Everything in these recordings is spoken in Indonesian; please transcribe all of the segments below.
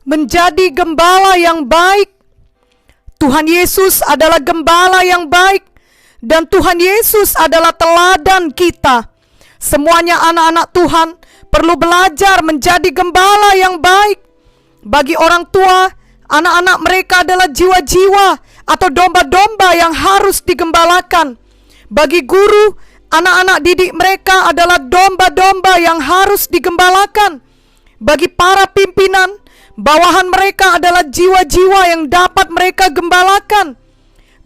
menjadi gembala yang baik. Tuhan Yesus adalah gembala yang baik, dan Tuhan Yesus adalah teladan kita. Semuanya anak-anak Tuhan perlu belajar menjadi gembala yang baik. Bagi orang tua, anak-anak mereka adalah jiwa-jiwa atau domba-domba yang harus digembalakan. Bagi guru, anak-anak didik mereka adalah domba-domba yang harus digembalakan. Bagi para pimpinan, bawahan mereka adalah jiwa-jiwa yang dapat mereka gembalakan.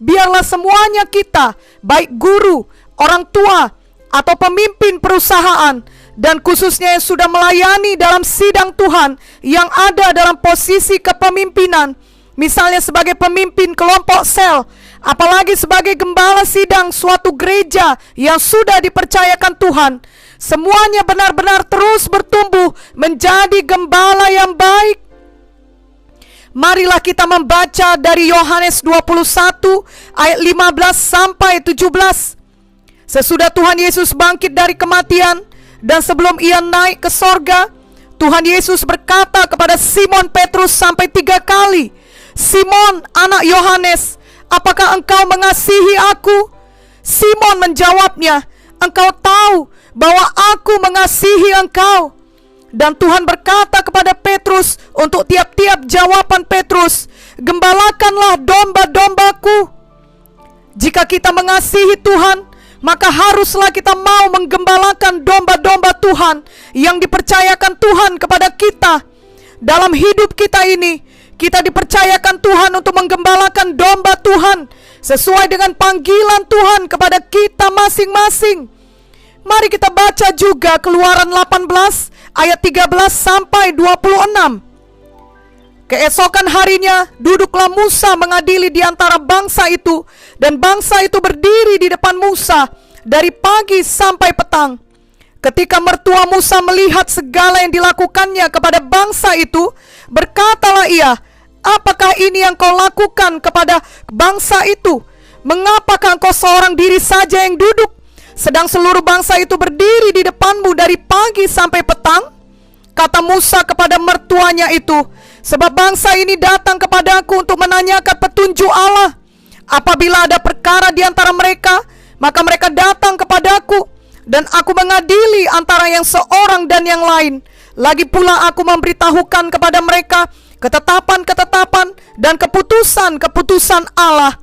Biarlah semuanya kita, baik guru, orang tua, atau pemimpin perusahaan, dan khususnya yang sudah melayani dalam sidang Tuhan, yang ada dalam posisi kepemimpinan, misalnya sebagai pemimpin kelompok sel, apalagi sebagai gembala sidang suatu gereja yang sudah dipercayakan Tuhan, semuanya benar-benar terus bertumbuh menjadi gembala yang baik. Marilah kita membaca dari Yohanes 21 ayat 15 sampai 17. Sesudah Tuhan Yesus bangkit dari kematian dan sebelum ia naik ke sorga, Tuhan Yesus berkata kepada Simon Petrus sampai 3 kali, "Simon, anak Yohanes, apakah engkau mengasihi aku?" Simon menjawabnya, "Engkau tahu bahwa aku mengasihi engkau." Dan Tuhan berkata kepada Petrus untuk tiap-tiap jawaban Petrus, "Gembalakanlah domba-dombaku." Jika kita mengasihi Tuhan, maka haruslah kita mau menggembalakan domba-domba Tuhan yang dipercayakan Tuhan kepada kita. Dalam hidup kita ini, kita dipercayakan Tuhan untuk menggembalakan domba Tuhan sesuai dengan panggilan Tuhan kepada kita masing-masing. Mari kita baca juga Keluaran 18 ayat 13 sampai 26. Keesokan harinya duduklah Musa mengadili di antara bangsa itu, dan bangsa itu berdiri di depan Musa dari pagi sampai petang. Ketika mertua Musa melihat segala yang dilakukannya kepada bangsa itu, berkatalah ia, "Apakah ini yang kau lakukan kepada bangsa itu? Mengapakah engkau seorang diri saja yang duduk, sedang seluruh bangsa itu berdiri di depanmu dari pagi sampai petang?" Kata Musa kepada mertuanya itu, "Sebab bangsa ini datang kepadaku untuk menanyakan petunjuk Allah. Apabila ada perkara di antara mereka, maka mereka datang kepadaku, dan aku mengadili antara yang seorang dan yang lain. Lagi pula aku memberitahukan kepada mereka ketetapan-ketetapan dan keputusan-keputusan Allah."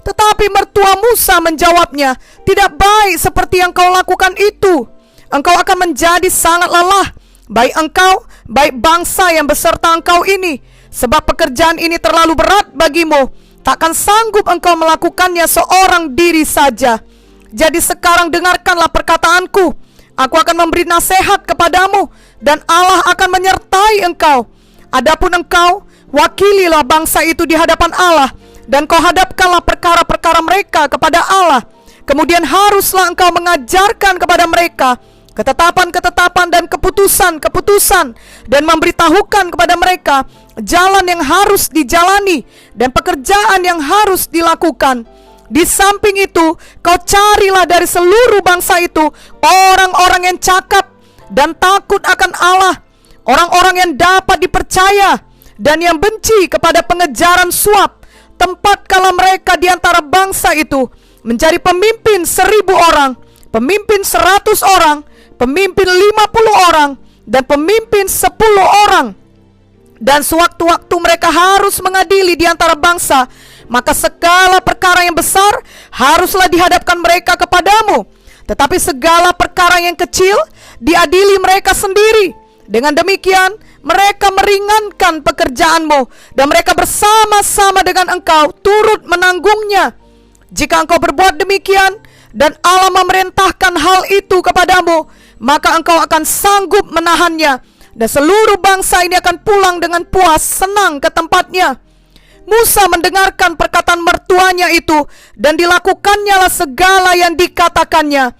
Tetapi mertua Musa menjawabnya, "Tidak baik seperti yang kau lakukan itu. Engkau akan menjadi sangat lelah, baik engkau, baik bangsa yang beserta engkau ini. Sebab pekerjaan ini terlalu berat bagimu. Takkan sanggup engkau melakukannya seorang diri saja. Jadi sekarang dengarkanlah perkataanku. Aku akan memberi nasihat kepadamu, dan Allah akan menyertai engkau. Adapun engkau, wakililah bangsa itu di hadapan Allah, dan kau hadapkanlah perkara-perkara mereka kepada Allah. Kemudian haruslah engkau mengajarkan kepada mereka ketetapan-ketetapan dan keputusan-keputusan, dan memberitahukan kepada mereka jalan yang harus dijalani dan pekerjaan yang harus dilakukan. Di samping itu, kau carilah dari seluruh bangsa itu orang-orang yang cakap dan takut akan Allah, orang-orang yang dapat dipercaya dan yang benci kepada pengejaran suap. Tempatkanlah mereka di antara bangsa itu menjadi pemimpin 1.000 orang, pemimpin 100 orang, pemimpin 50 orang, dan pemimpin 10 orang. Dan sewaktu-waktu mereka harus mengadili di antara bangsa, maka segala perkara yang besar haruslah dihadapkan mereka kepadamu. Tetapi segala perkara yang kecil diadili mereka sendiri. Dengan demikian mereka meringankan pekerjaanmu, dan mereka bersama-sama dengan engkau turut menanggungnya. Jika engkau berbuat demikian, dan Allah memerintahkan hal itu kepadamu, maka engkau akan sanggup menahannya, dan seluruh bangsa ini akan pulang dengan puas senang ke tempatnya." Musa mendengarkan perkataan mertuanya itu, dan dilakukannya segala yang dikatakannya.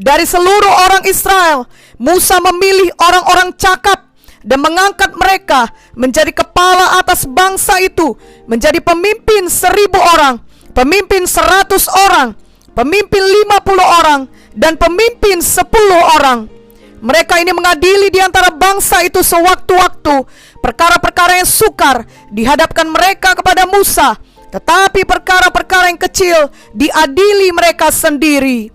Dari seluruh orang Israel, Musa memilih orang-orang cakap dan mengangkat mereka menjadi kepala atas bangsa itu, menjadi pemimpin 1.000 orang, pemimpin 100 orang, pemimpin 50 orang, dan pemimpin 10 orang. Mereka ini mengadili di antara bangsa itu sewaktu-waktu. Perkara-perkara yang sukar dihadapkan mereka kepada Musa, tetapi perkara-perkara yang kecil diadili mereka sendiri.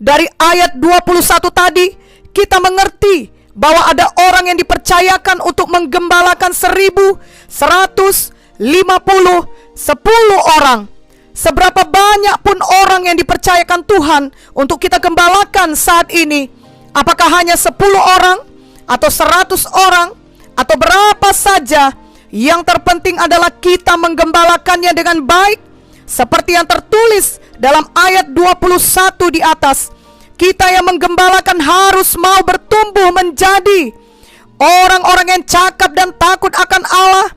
Dari ayat 21 tadi, kita mengerti bahwa ada orang yang dipercayakan untuk menggembalakan 1.150 orang. Seberapa banyak pun orang yang dipercayakan Tuhan untuk kita gembalakan saat ini? Apakah hanya 10 orang atau 100 orang atau berapa saja? Yang terpenting adalah kita menggembalakannya dengan baik, seperti yang tertulis dalam ayat 21 di atas. Kita yang menggembalakan harus mau bertumbuh menjadi orang-orang yang cakap dan takut akan Allah,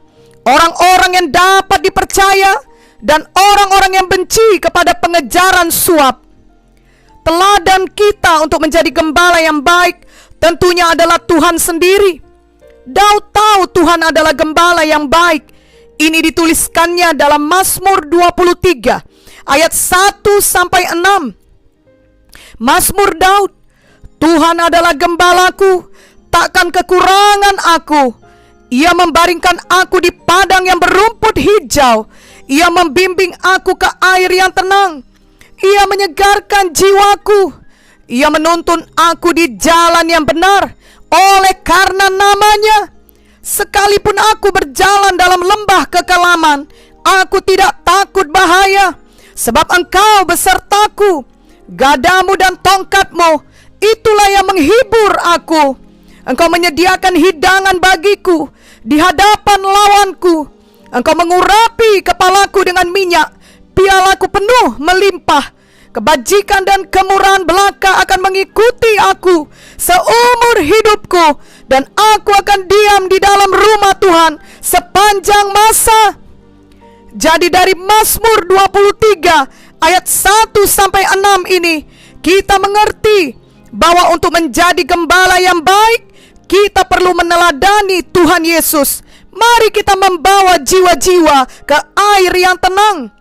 orang-orang yang dapat dipercaya, dan orang-orang yang benci kepada pengejaran suap. Teladan kita untuk menjadi gembala yang baik tentunya adalah Tuhan sendiri. Daud tahu Tuhan adalah gembala yang baik. Ini dituliskannya dalam Mazmur 23 ayat 1-6. Mazmur Daud, Tuhan adalah gembalaku, takkan kekurangan aku. Ia membaringkan aku di padang yang berumput hijau. Ia membimbing aku ke air yang tenang. Ia menyegarkan jiwaku. Ia menuntun aku di jalan yang benar oleh karena namanya. Sekalipun aku berjalan dalam lembah kekelaman, aku tidak takut bahaya, sebab Engkau besertaku. Gadamu dan tongkatmu, itulah yang menghibur aku. Engkau menyediakan hidangan bagiku di hadapan lawanku. Engkau mengurapi kepalaku dengan minyak, pialaku penuh melimpah. Kebajikan dan kemurahan belaka akan mengikuti aku seumur hidupku, dan aku akan diam di dalam rumah Tuhan sepanjang masa. Jadi dari Mazmur 23 ayat 1-6 ini, kita mengerti bahwa untuk menjadi gembala yang baik, kita perlu meneladani Tuhan Yesus. Mari kita membawa jiwa-jiwa ke air yang tenang.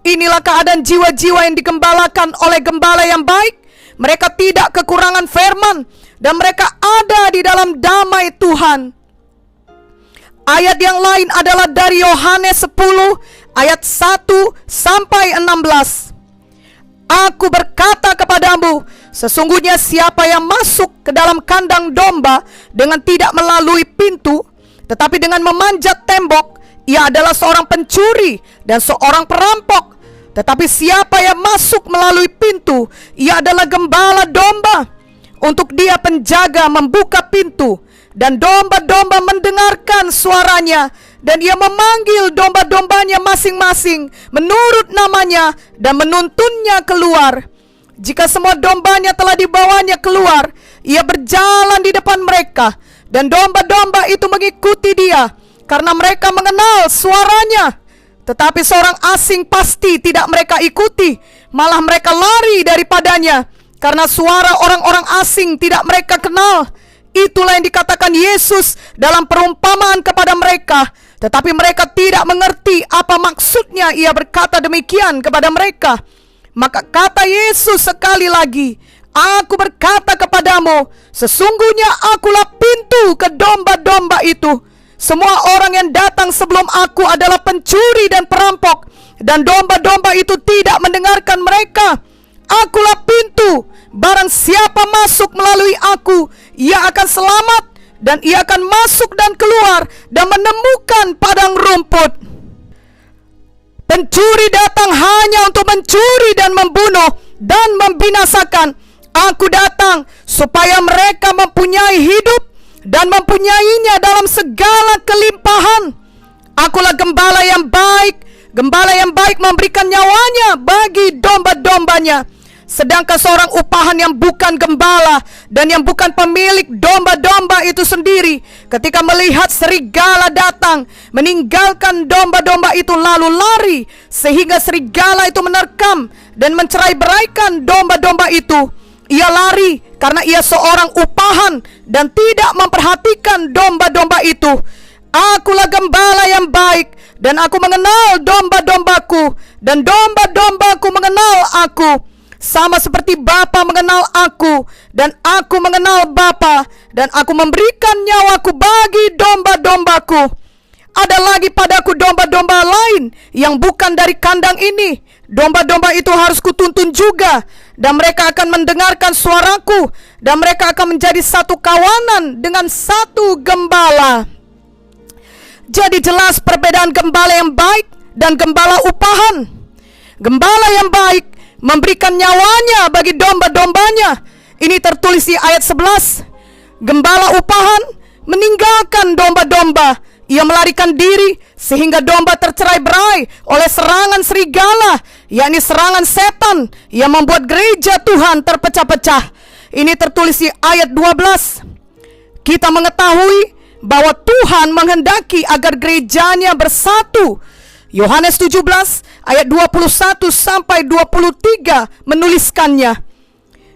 Inilah keadaan jiwa-jiwa yang digembalakan oleh gembala yang baik. Mereka tidak kekurangan firman, dan mereka ada di dalam damai Tuhan. Ayat yang lain adalah dari Yohanes 10 ayat 1-16. Aku berkata kepadamu, sesungguhnya siapa yang masuk ke dalam kandang domba dengan tidak melalui pintu, tetapi dengan memanjat tembok, ia adalah seorang pencuri dan seorang perampok. Tetapi siapa yang masuk melalui pintu, ia adalah gembala domba. Untuk dia penjaga membuka pintu, dan domba-domba mendengarkan suaranya, dan ia memanggil domba-dombanya masing-masing menurut namanya dan menuntunnya keluar. Jika semua dombanya telah dibawanya keluar, ia berjalan di depan mereka, dan domba-domba itu mengikuti dia, karena mereka mengenal suaranya. Tetapi seorang asing pasti tidak mereka ikuti, malah mereka lari daripadanya, karena suara orang-orang asing tidak mereka kenal. Itulah yang dikatakan Yesus dalam perumpamaan kepada mereka, tetapi mereka tidak mengerti apa maksudnya ia berkata demikian kepada mereka. Maka kata Yesus sekali lagi, aku berkata kepadamu, sesungguhnya akulah pintu ke domba-domba itu. Semua orang yang datang sebelum aku adalah pencuri dan perampok, dan domba-domba itu tidak mendengarkan mereka. Akulah pintu, barang siapa masuk melalui aku, ia akan selamat, dan ia akan masuk dan keluar dan menemukan padang rumput. Pencuri datang hanya untuk mencuri dan membunuh dan membinasakan. Aku datang supaya mereka mempunyai hidup dan mempunyainya dalam segala kelimpahan. Akulah gembala yang baik. Gembala yang baik memberikan nyawanya bagi domba-dombanya. Sedangkan seorang upahan yang bukan gembala dan yang bukan pemilik domba-domba itu sendiri, ketika melihat serigala datang, meninggalkan domba-domba itu lalu lari, sehingga serigala itu menerkam dan mencerai-beraikan domba-domba itu. Ia lari karena ia seorang upahan dan tidak memperhatikan domba-domba itu. Akulah gembala yang baik, dan aku mengenal domba-dombaku, dan domba-dombaku mengenal aku. sama seperti Bapa mengenal aku dan aku mengenal Bapa, dan aku memberikan nyawaku bagi domba-dombaku. Ada lagi padaku domba-domba lain yang bukan dari kandang ini. Domba-domba itu harus kutuntun juga, dan mereka akan mendengarkan suaraku, dan mereka akan menjadi satu kawanan dengan satu gembala. Jadi jelas perbedaan gembala yang baik dan gembala upahan. Gembala yang baik memberikan nyawanya bagi domba-dombanya. Ini tertulis di ayat 11. Gembala upahan meninggalkan domba-domba. Ia melarikan diri sehingga domba tercerai-berai oleh serangan serigala, yakni serangan setan yang membuat gereja Tuhan terpecah-pecah. Ini tertulis di ayat 12. Kita mengetahui bahwa Tuhan menghendaki agar gerejanya bersatu. Yohanes 17 ayat 21 sampai 23 menuliskannya.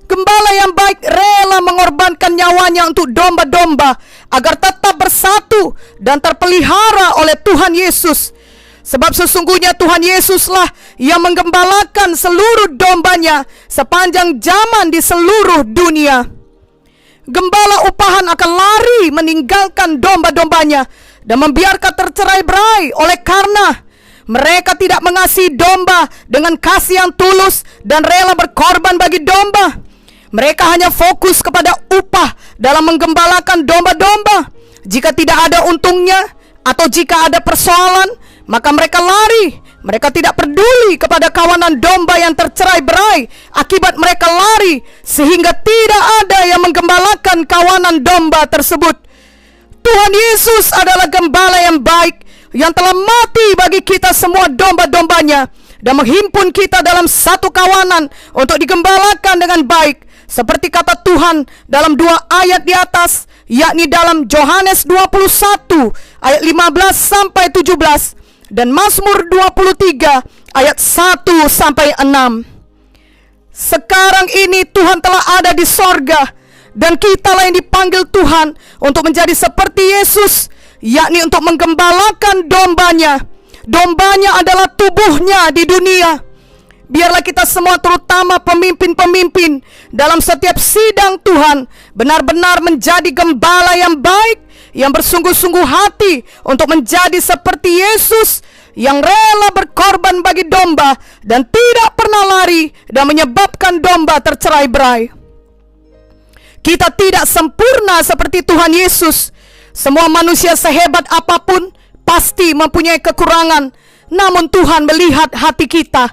Gembala yang baik rela mengorbankan nyawanya untuk domba-domba agar tetap bersatu dan terpelihara oleh Tuhan Yesus. Sebab sesungguhnya Tuhan Yesuslah yang menggembalakan seluruh dombanya sepanjang zaman di seluruh dunia. Gembala upahan akan lari meninggalkan domba-dombanya dan membiarkan tercerai-berai oleh karena mereka tidak mengasihi domba dengan kasih yang tulus dan rela berkorban bagi domba. Mereka hanya fokus kepada upah dalam menggembalakan domba-domba. Jika tidak ada untungnya atau jika ada persoalan, maka mereka lari. Mereka tidak peduli kepada kawanan domba yang tercerai-berai akibat mereka lari, sehingga tidak ada yang menggembalakan kawanan domba tersebut. Tuhan Yesus adalah gembala yang baik yang telah mati bagi kita semua domba-dombanya dan menghimpun kita dalam satu kawanan untuk digembalakan dengan baik, seperti kata Tuhan dalam 2 ayat di atas, yakni dalam Yohanes 21 ayat 15 sampai 17 dan Mazmur 23 ayat 1 sampai 6. Sekarang ini Tuhan telah ada di sorga, dan kitalah yang dipanggil Tuhan untuk menjadi seperti Yesus, yakni untuk menggembalakan dombanya. Dombanya adalah tubuhnya di dunia. Biarlah kita semua, terutama pemimpin-pemimpin dalam setiap sidang Tuhan, benar-benar menjadi gembala yang baik, yang bersungguh-sungguh hati untuk menjadi seperti Yesus, yang rela berkorban bagi domba dan tidak pernah lari dan menyebabkan domba tercerai-berai. Kita tidak sempurna seperti Tuhan Yesus. Semua manusia sehebat apapun pasti mempunyai kekurangan, namun Tuhan melihat hati kita.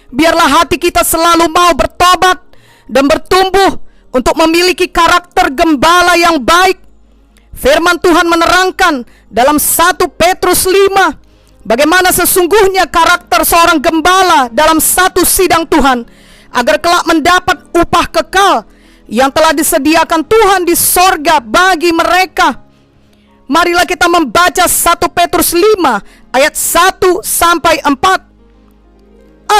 Biarlah hati kita selalu mau bertobat dan bertumbuh untuk memiliki karakter gembala yang baik. Firman Tuhan menerangkan dalam 1 Petrus 5 bagaimana sesungguhnya karakter seorang gembala dalam satu sidang Tuhan, agar kelak mendapat upah kekal yang telah disediakan Tuhan di sorga bagi mereka. Marilah kita membaca 1 Petrus 5 ayat 1 sampai 4.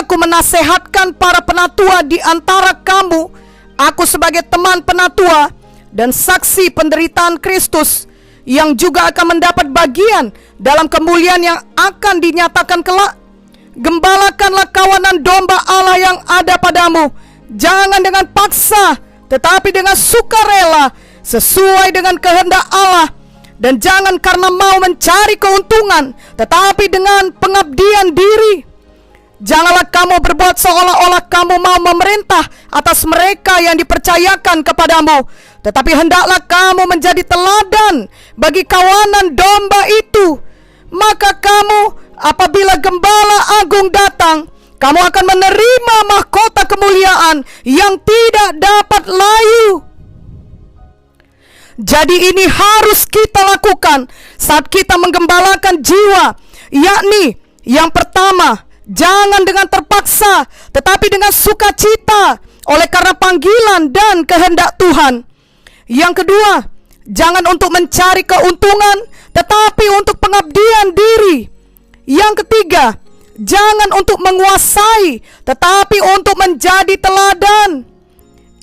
Aku menasehatkan para penatua di antara kamu, aku sebagai teman penatua dan saksi penderitaan Kristus, yang juga akan mendapat bagian dalam kemuliaan yang akan dinyatakan kelak. Gembalakanlah kawanan domba Allah yang ada padamu, jangan dengan paksa, tetapi dengan sukarela, sesuai dengan kehendak Allah. Dan jangan karena mau mencari keuntungan, tetapi dengan pengabdian diri. Janganlah kamu berbuat seolah-olah kamu mau memerintah atas mereka yang dipercayakan kepadamu, tetapi hendaklah kamu menjadi teladan bagi kawanan domba itu. Maka kamu, apabila Gembala Agung datang, kamu akan menerima mahkota kemuliaan yang tidak dapat layu. Jadi ini harus kita lakukan saat kita menggembalakan jiwa, yakni yang pertama, jangan dengan terpaksa, tetapi dengan sukacita oleh karena panggilan dan kehendak Tuhan. Yang kedua, jangan untuk mencari keuntungan, tetapi untuk pengabdian diri. Yang ketiga, jangan untuk menguasai, tetapi untuk menjadi teladan.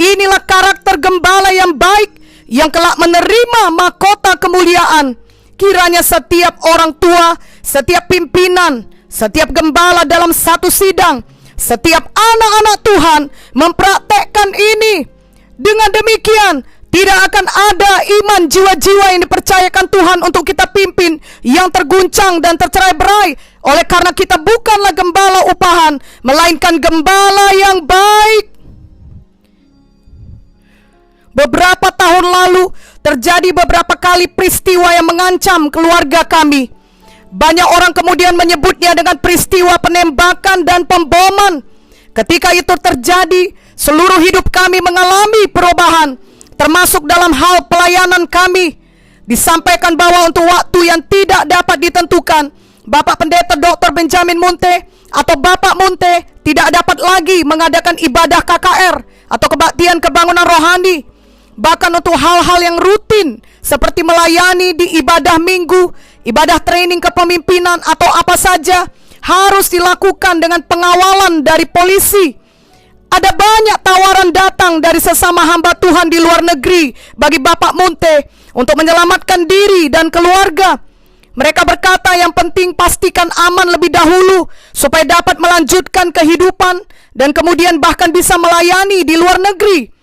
Inilah karakter gembala yang baik, yang kelak menerima mahkota kemuliaan. Kiranya setiap orang tua, setiap pimpinan, setiap gembala dalam satu sidang, setiap anak-anak Tuhan mempraktekkan ini. Dengan demikian, tidak akan ada iman jiwa-jiwa yang dipercayakan Tuhan untuk kita pimpin yang terguncang dan tercerai-berai, oleh karena kita bukanlah gembala upahan, melainkan gembala yang baik. Beberapa tahun lalu terjadi beberapa kali peristiwa yang mengancam keluarga kami. Banyak orang kemudian menyebutnya dengan peristiwa penembakan dan pemboman. Ketika itu terjadi, seluruh hidup kami mengalami perubahan, termasuk dalam hal pelayanan kami. Disampaikan bahwa untuk waktu yang tidak dapat ditentukan, Bapak Pendeta Dr. Benjamin Munte atau Bapak Munte tidak dapat lagi mengadakan ibadah KKR atau kebaktian kebangunan rohani. Bahkan untuk hal-hal yang rutin seperti melayani di ibadah minggu, ibadah training kepemimpinan atau apa saja harus dilakukan dengan pengawalan dari polisi. Ada banyak tawaran datang dari sesama hamba Tuhan di luar negeri bagi Bapak Munte untuk menyelamatkan diri dan keluarga. Mereka berkata yang penting pastikan aman lebih dahulu supaya dapat melanjutkan kehidupan dan kemudian bahkan bisa melayani di luar negeri.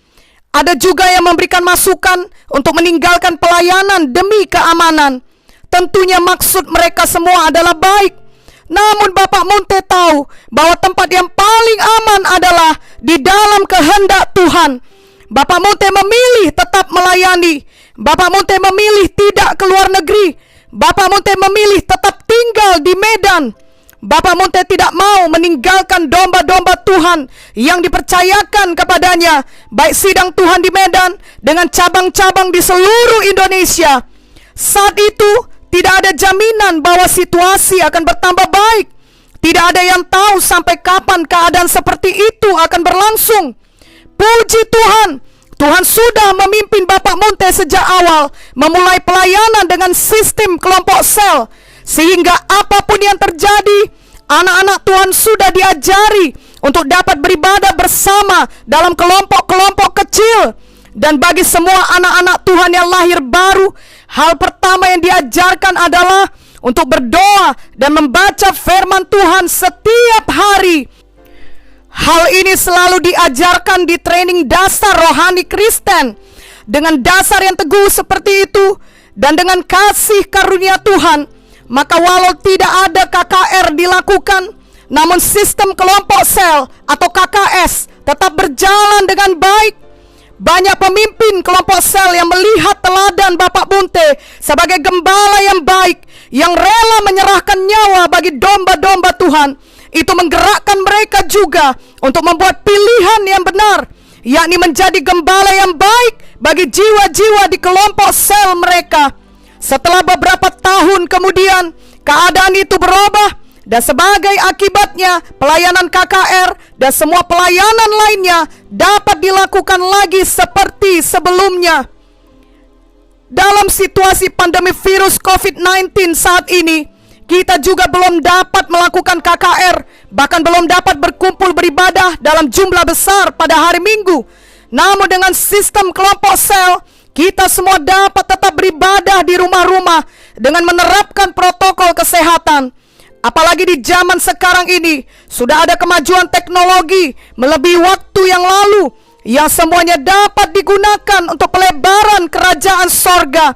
Ada juga yang memberikan masukan untuk meninggalkan pelayanan demi keamanan. Tentunya maksud mereka semua adalah baik. Namun Bapak Munte tahu bahwa tempat yang paling aman adalah di dalam kehendak Tuhan. Bapak Munte memilih tetap melayani. Bapak Munte memilih tidak keluar negeri. Bapak Munte memilih tetap tinggal di Medan. Bapak Munte tidak mau meninggalkan domba-domba Tuhan yang dipercayakan kepadanya, baik sidang Tuhan di Medan dengan cabang-cabang di seluruh Indonesia. Saat itu tidak ada jaminan bahwa situasi akan bertambah baik. Tidak ada yang tahu sampai kapan keadaan seperti itu akan berlangsung. Puji Tuhan, Tuhan sudah memimpin Bapak Munte sejak awal memulai pelayanan dengan sistem kelompok sel, sehingga apapun yang terjadi, anak-anak Tuhan sudah diajari untuk dapat beribadah bersama dalam kelompok-kelompok kecil. Dan bagi semua anak-anak Tuhan yang lahir baru, hal pertama yang diajarkan adalah untuk berdoa dan membaca firman Tuhan setiap hari. Hal ini selalu diajarkan di training dasar rohani Kristen. Dengan dasar yang teguh seperti itu dan dengan kasih karunia Tuhan, maka walau tidak ada KKR dilakukan, namun sistem kelompok sel atau KKS tetap berjalan dengan baik. Banyak pemimpin kelompok sel yang melihat teladan Bapak Munte sebagai gembala yang baik, yang rela menyerahkan nyawa bagi domba-domba Tuhan. Itu menggerakkan mereka juga untuk membuat pilihan yang benar, yakni menjadi gembala yang baik bagi jiwa-jiwa di kelompok sel mereka. Setelah beberapa tahun kemudian, keadaan itu berubah, dan sebagai akibatnya pelayanan KKR dan semua pelayanan lainnya dapat dilakukan lagi seperti sebelumnya. Dalam situasi pandemi virus COVID-19 saat ini, kita juga belum dapat melakukan KKR, bahkan belum dapat berkumpul beribadah dalam jumlah besar pada hari Minggu. Namun dengan sistem kelompok sel, kita semua dapat tetap beribadah di rumah-rumah dengan menerapkan protokol kesehatan. Apalagi di zaman sekarang ini, sudah ada kemajuan teknologi melebihi waktu yang lalu, yang semuanya dapat digunakan untuk pelebaran kerajaan sorga.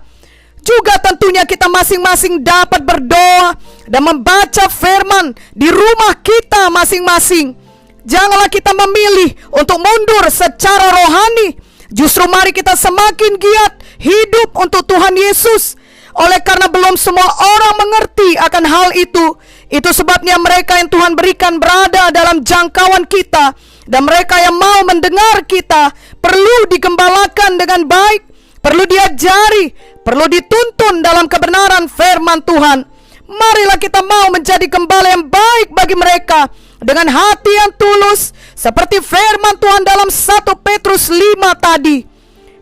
Juga tentunya kita masing-masing dapat berdoa dan membaca firman di rumah kita masing-masing. Janganlah kita memilih untuk mundur secara rohani. Justru mari kita semakin giat hidup untuk Tuhan Yesus. Oleh karena belum semua orang mengerti akan hal itu. Itu sebabnya mereka yang Tuhan berikan berada dalam jangkauan kita, dan mereka yang mau mendengar kita perlu digembalakan dengan baik, perlu diajari, perlu dituntun dalam kebenaran firman Tuhan. Marilah kita mau menjadi gembala yang baik bagi mereka dengan hati yang tulus, seperti firman Tuhan dalam 1 Petrus 5 tadi.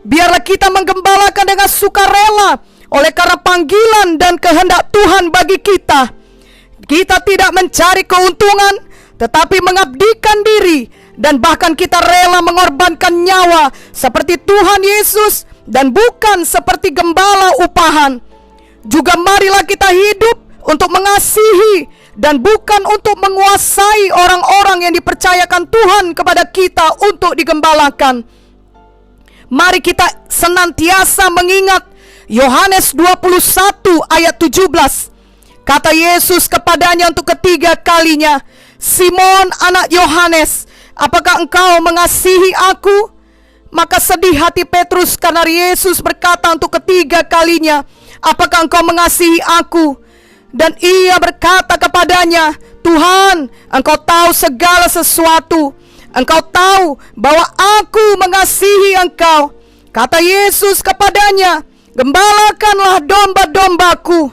Biarlah kita menggembalakan dengan sukarela oleh karena panggilan dan kehendak Tuhan bagi kita. Kita tidak mencari keuntungan, tetapi mengabdikan diri, dan bahkan kita rela mengorbankan nyawa seperti Tuhan Yesus dan bukan seperti gembala upahan. Juga marilah kita hidup untuk mengasihi dan bukan untuk menguasai orang-orang yang dipercayakan Tuhan kepada kita untuk digembalakan. Mari kita senantiasa mengingat Yohanes 21 ayat 17. Kata Yesus kepadanya untuk ketiga kalinya, "Simon anak Yohanes, apakah engkau mengasihi aku?" Maka sedih hati Petrus karena Yesus berkata untuk ketiga kalinya, "Apakah engkau mengasihi aku?" Dan ia berkata kepadanya, "Tuhan, engkau tahu segala sesuatu. Engkau tahu bahwa aku mengasihi engkau." Kata Yesus kepadanya, "Gembalakanlah domba-dombaku."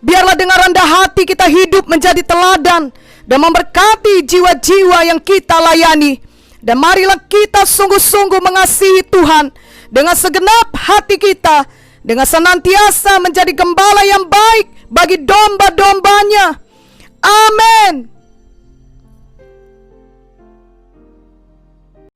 Biarlah dengan rendah hati kita hidup menjadi teladan dan memberkati jiwa-jiwa yang kita layani. Dan marilah kita sungguh-sungguh mengasihi Tuhan dengan segenap hati kita, dengan senantiasa menjadi gembala yang baik bagi domba-dombanya. Amin.